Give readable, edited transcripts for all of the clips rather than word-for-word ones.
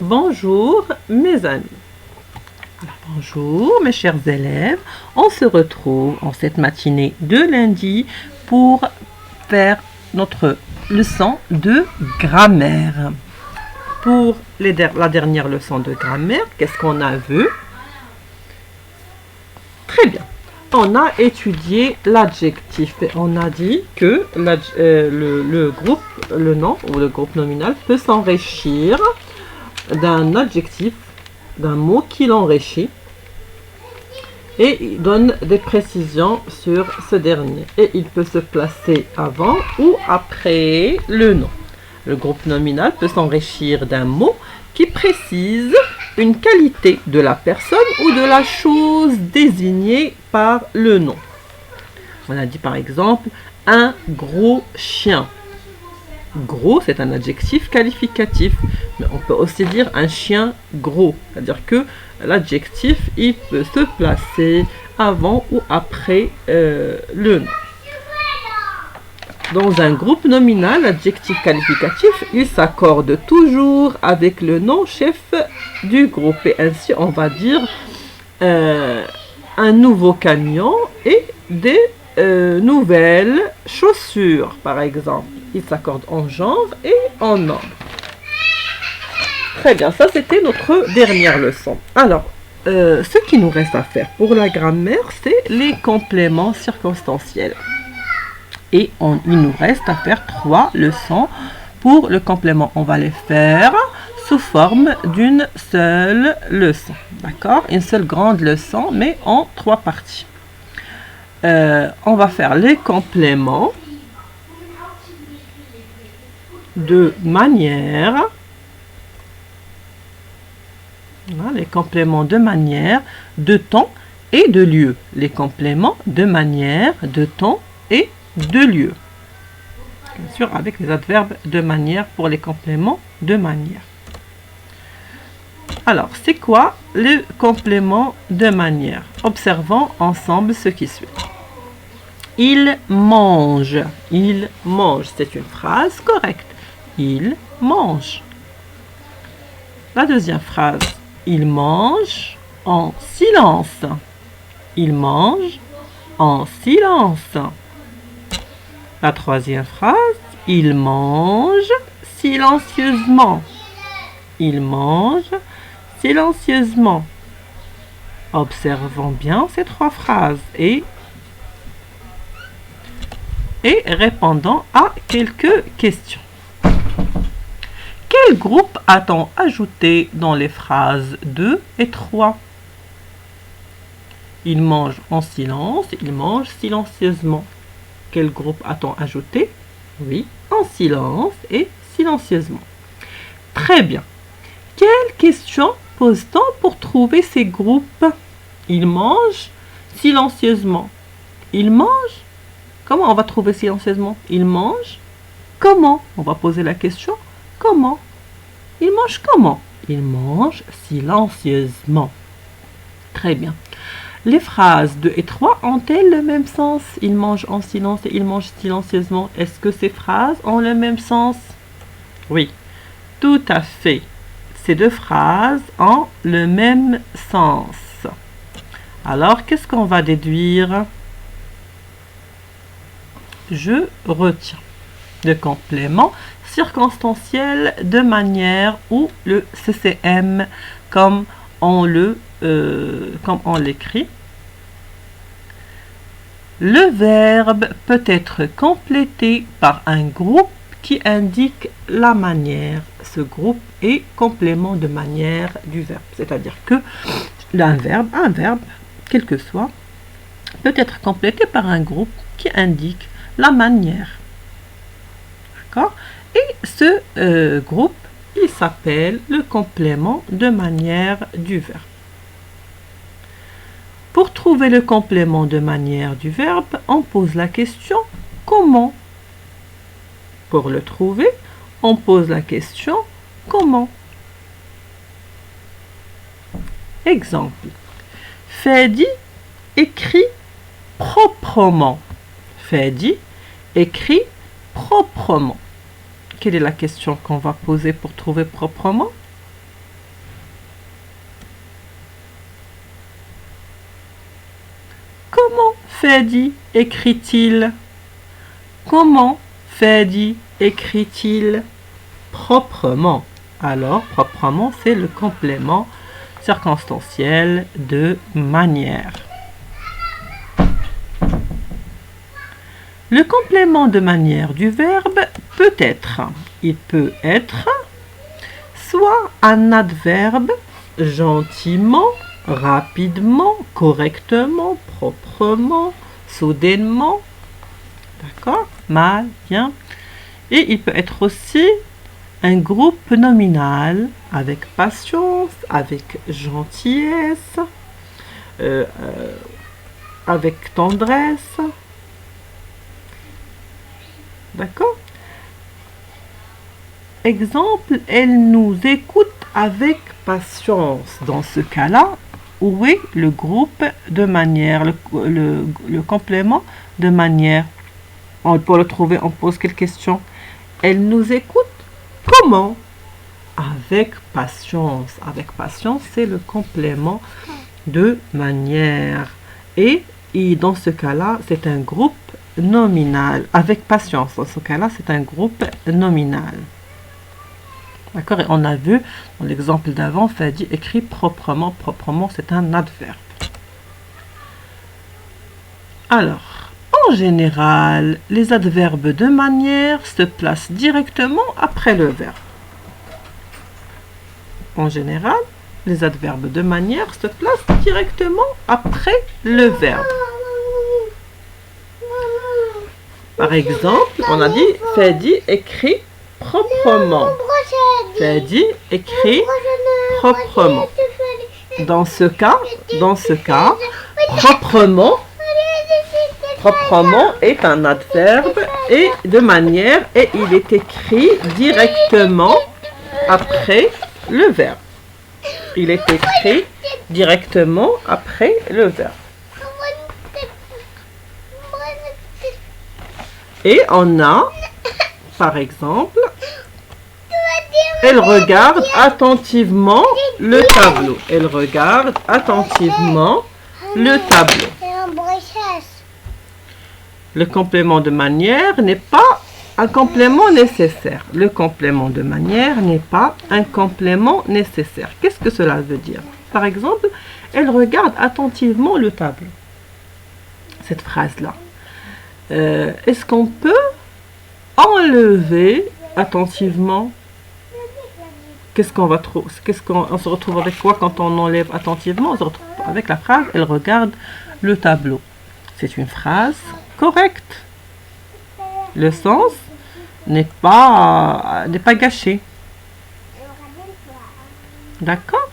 Bonjour mes amis. Alors, bonjour mes chers élèves. On se retrouve en cette matinée de lundi pour faire notre leçon de grammaire. Pour la dernière leçon de grammaire, qu'est-ce qu'on a vu? Très bien. On a étudié l'adjectif et on a dit que le nom ou le groupe nominal peut s'enrichir d'un adjectif, d'un mot qui l'enrichit et il donne des précisions sur ce dernier. Et il peut se placer avant ou après le nom. Le groupe nominal peut s'enrichir d'un mot qui précise une qualité de la personne ou de la chose désignée par le nom. On a dit par exemple un gros chien. Gros, c'est un adjectif qualificatif, mais on peut aussi dire un chien gros, c'est-à-dire que l'adjectif il peut se placer avant ou après le nom. Dans un groupe nominal, l'adjectif qualificatif, il s'accorde toujours avec le nom chef du groupe. Et ainsi, on va dire un nouveau camion et des nouvelles chaussures, par exemple. Il s'accorde en genre et en nombre. Très bien, ça c'était notre dernière leçon. Alors, ce qui nous reste à faire pour la grammaire, c'est les compléments circonstanciels. Et il nous reste à faire 3 leçons pour le complément. On va les faire sous forme d'une seule leçon. D'accord? Une seule grande leçon, mais en 3 parties. On va faire les compléments de manière. Voilà, les compléments de manière, de temps et de lieu. Les compléments de manière, de temps et de lieu. Bien sûr, avec les adverbes de manière pour les compléments de manière. Alors, c'est quoi le complément de manière? Observons ensemble ce qui suit. Il mange. Il mange. C'est une phrase correcte. Il mange. La deuxième phrase. Il mange en silence. Il mange en silence. La troisième phrase, il mange silencieusement. Il mange silencieusement. Observons bien ces 3 phrases et répondons à quelques questions. Quel groupe a-t-on ajouté dans les phrases 2 et 3? Il mange en silence, il mange silencieusement. Quel groupe a-t-on ajouté? Oui, en silence et silencieusement. Très bien. Quelle question pose-t-on pour trouver ces groupes? Il mange silencieusement. Il mange? Comment on va trouver silencieusement? Il mange? Comment? On va poser la question. Comment? Il mange comment? Il mange silencieusement. Très bien. Les phrases 2 et 3 ont-elles le même sens? Il mange en silence et il mange silencieusement. Est-ce que ces phrases ont le même sens? Oui, tout à fait. Ces 2 phrases ont le même sens. Alors, qu'est-ce qu'on va déduire? Je retiens le complément circonstanciel de manière ou le CCM comme on l'écrit. Le verbe peut être complété par un groupe qui indique la manière. Ce groupe est complément de manière du verbe. C'est-à-dire que un verbe, quel que soit, peut être complété par un groupe qui indique la manière. D'accord? Et ce groupe, il s'appelle le complément de manière du verbe. Pour trouver le complément de manière du verbe, on pose la question comment? Pour le trouver, on pose la question comment? Exemple. Fedi écrit proprement. Fedi écrit proprement. Quelle est la question qu'on va poser pour trouver proprement? Fadi écrit-il? Comment Fadi écrit-il? Proprement. Alors, proprement, c'est le complément circonstanciel de manière. Le complément de manière du verbe peut être, il peut être soit un adverbe, gentiment, rapidement, correctement, proprement, soudainement, d'accord, mal, bien. Et il peut être aussi un groupe nominal avec patience, avec gentillesse, avec tendresse. D'accord? Exemple, elle nous écoute avec patience. Dans ce cas-là, où est le groupe de manière, le complément de manière? Pour le trouver, on pose quelle question? Elle nous écoute comment? Avec patience. Avec patience, c'est le complément de manière. Et dans ce cas-là, c'est un groupe nominal. Avec patience, dans ce cas-là, c'est un groupe nominal. D'accord? Et on a vu dans l'exemple d'avant, Fadi écrit proprement. Proprement, c'est un adverbe. Alors, en général, les adverbes de manière se placent directement après le verbe. En général, les adverbes de manière se placent directement après le verbe. Par exemple, on a dit Fadi écrit proprement. Fadi écrit proprement. Dans ce cas, proprement est un adverbe et de manière et il est écrit directement après le verbe. Il est écrit directement après le verbe. Et on a, par exemple, elle regarde attentivement le tableau. Elle regarde attentivement le tableau. Le complément de manière n'est pas un complément nécessaire. Le complément de manière n'est pas un complément nécessaire. Qu'est-ce que cela veut dire? Par exemple, elle regarde attentivement le tableau. Cette phrase-là. Est-ce qu'on peut enlever attentivement? Qu'est-ce qu'on va trouver? On se retrouve avec quoi quand on enlève attentivement? On se retrouve avec la phrase « Elle regarde le tableau ». C'est une phrase correcte. Le sens n'est pas gâché. D'accord?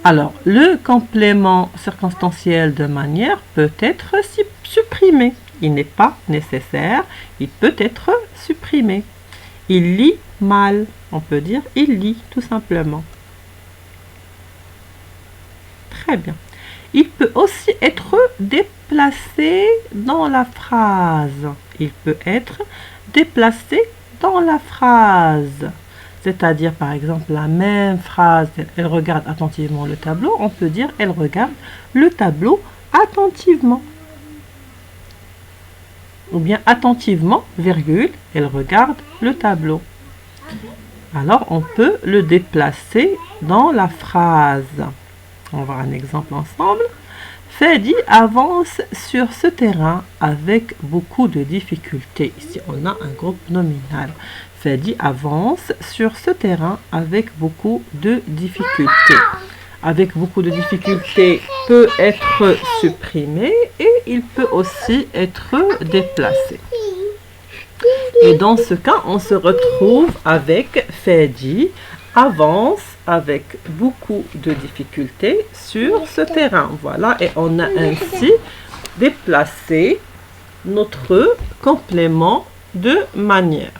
Alors, le complément circonstanciel de manière peut être supprimé. Il n'est pas nécessaire, il peut être supprimé. Il lit mal. On peut dire il lit, tout simplement. Très bien. Il peut aussi être déplacé dans la phrase. Il peut être déplacé dans la phrase. C'est-à-dire, par exemple, la même phrase, elle regarde attentivement le tableau. On peut dire, elle regarde le tableau attentivement. Ou bien attentivement, virgule, elle regarde le tableau. Alors, on peut le déplacer dans la phrase. On va voir un exemple ensemble. Fadi avance sur ce terrain avec beaucoup de difficultés. Ici, on a un groupe nominal. Fadi avance sur ce terrain avec beaucoup de difficultés. Avec beaucoup de difficultés peut être supprimé et il peut aussi être déplacé. Et dans ce cas, on se retrouve avec Fadi avance avec beaucoup de difficultés sur ce terrain. Voilà, et on a ainsi déplacé notre complément de manière.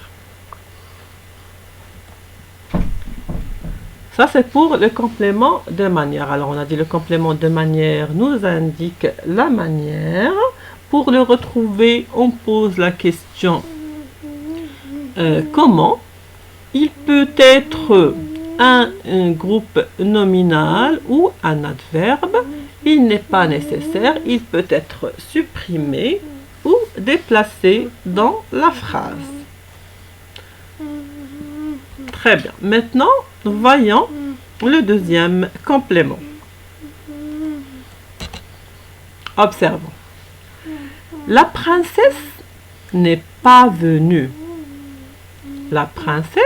Ça, c'est pour le complément de manière. Alors, on a dit le complément de manière nous indique la manière. Pour le retrouver, on pose la question comment? Il peut être un groupe nominal ou un adverbe, il n'est pas nécessaire, il peut être supprimé ou déplacé dans la phrase. Très bien. Maintenant, voyons le deuxième complément. Observons. La princesse n'est pas venue. La princesse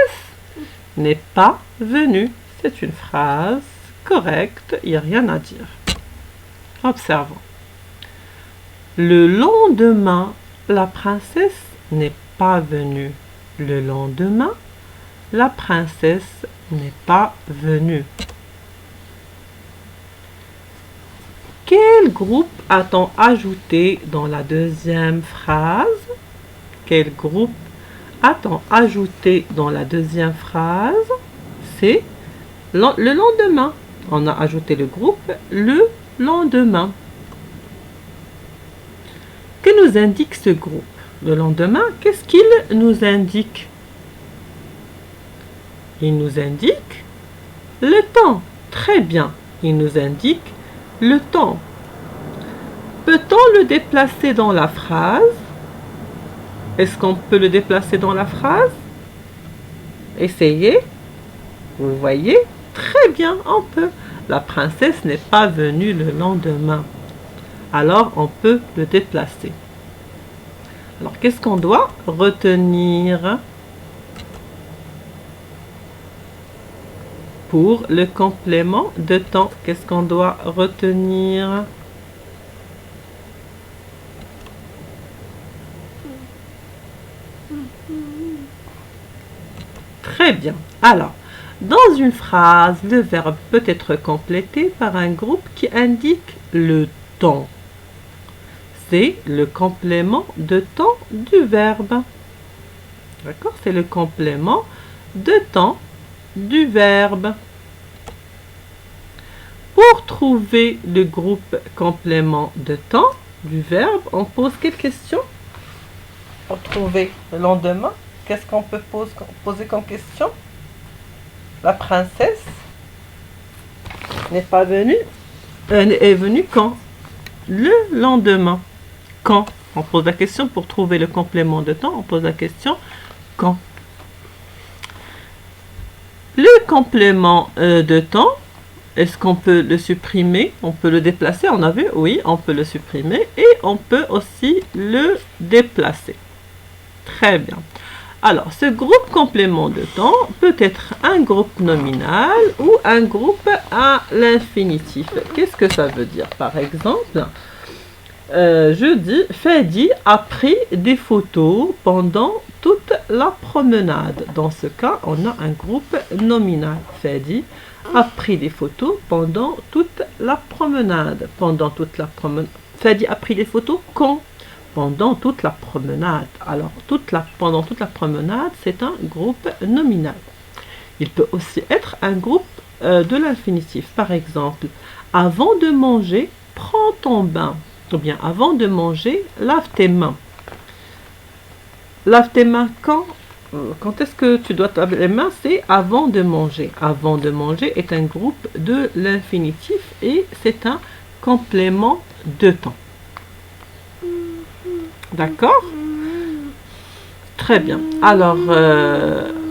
n'est pas venue. C'est une phrase correcte, il n'y a rien à dire. Observons. Le lendemain, la princesse n'est pas venue. Le lendemain, la princesse n'est pas venue. Quel groupe a-t-on ajouté dans la deuxième phrase? Quel groupe a-t-on ajouté dans la deuxième phrase? C'est le lendemain. On a ajouté le groupe le lendemain. Que nous indique ce groupe? Le lendemain, qu'est-ce qu'il nous indique? Il nous indique le temps. Très bien. Il nous indique le temps. Peut-on le déplacer dans la phrase? Est-ce qu'on peut le déplacer dans la phrase? Essayez. Vous voyez? Très bien, on peut. La princesse n'est pas venue le lendemain. Alors, on peut le déplacer. Alors, qu'est-ce qu'on doit retenir pour le complément de temps? Qu'est-ce qu'on doit retenir? Très bien. Alors, dans une phrase, le verbe peut être complété par un groupe qui indique le temps. C'est le complément de temps du verbe. D'accord? C'est le complément de temps du verbe. Pour trouver le groupe complément de temps du verbe, on pose quelle question? Pour trouver le lendemain, qu'est-ce qu'on peut poser comme question? La princesse n'est pas venue, est venue quand? Le lendemain. Quand? On pose la question pour trouver le complément de temps, on pose la question quand? Le complément de temps, est-ce qu'on peut le supprimer? On peut le déplacer, on a vu? Oui, on peut le supprimer et on peut aussi le déplacer. Très bien. Alors, ce groupe complément de temps peut être un groupe nominal ou un groupe à l'infinitif. Qu'est-ce que ça veut dire? Par exemple, je dis, Fadi a pris des photos pendant toute la promenade. Dans ce cas, on a un groupe nominal. Fadi a pris des photos pendant toute la promenade. Pendant toute la promenade. Fadi a pris des photos quand? Pendant toute la promenade. Alors, pendant toute la promenade, c'est un groupe nominal. Il peut aussi être un groupe de l'infinitif. Par exemple, avant de manger, prends ton bain. Ou bien, avant de manger, lave tes mains. Lave tes mains quand? Quand est-ce que tu dois te laver les mains? C'est avant de manger. Avant de manger est un groupe de l'infinitif et c'est un complément de temps. D'accord? Très bien. Alors,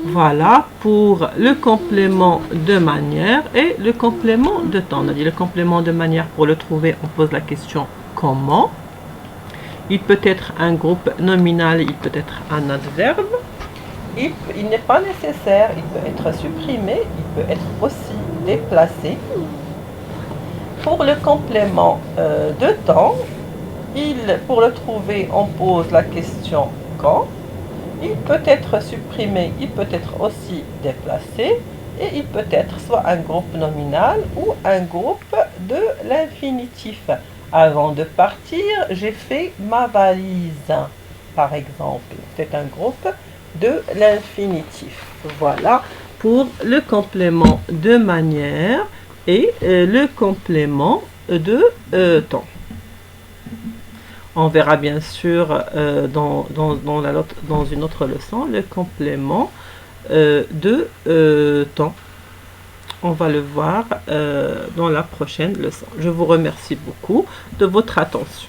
voilà pour le complément de manière et le complément de temps. On a dit le complément de manière, pour le trouver, on pose la question comment. Il peut être un groupe nominal, il peut être un adverbe. Il n'est pas nécessaire, il peut être supprimé, il peut être aussi déplacé. Pour le complément de temps, pour le trouver, on pose la question quand. Il peut être supprimé, il peut être aussi déplacé et il peut être soit un groupe nominal ou un groupe de l'infinitif. Avant de partir, j'ai fait ma valise, par exemple. C'est un groupe de l'infinitif. Voilà pour le complément de manière et le complément de temps. On verra bien sûr dans une autre leçon le complément de temps. On va le voir dans la prochaine leçon. Je vous remercie beaucoup de votre attention.